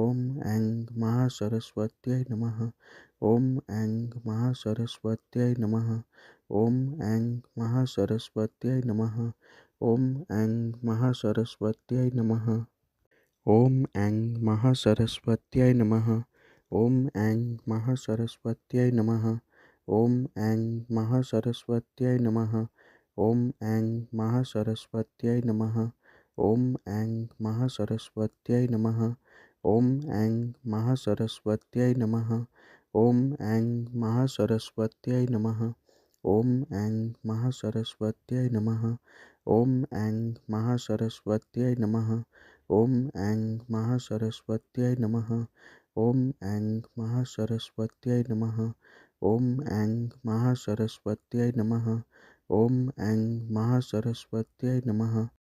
ॐ ऐं महासरस्वत्यै नमः। ॐ ऐं महासरस्वत्यै नमः। ॐ ऐं महासरस्वत्यै नमः। ॐ ऐं महासरस्वत्यै नमः। ॐ ऐं महासरस्वत्यै नमः। ॐ ऐं महासरस्वत्यै नमः। ॐ ऐं महासरस्वत्यै नमः। ॐ ऐं महासरस्वत्यै नमः। ॐ ऐं महासरस्वत्यै नमः। ॐ ऐं महासरस्वत्यै नमः। ॐ ऐं महासरस्वत्यै नमः। ॐ ऐं महासरस्वत्यै नमः। ॐ ऐं महासरस्वत्यै नमः। ॐ ऐं महासरस्वत्यै नमः। ॐ ऐं महासरस्वत्यै नमः। ॐ ऐं महासरस्वत्यै नमः। ॐ ऐं महासरस्वत्यै नमः।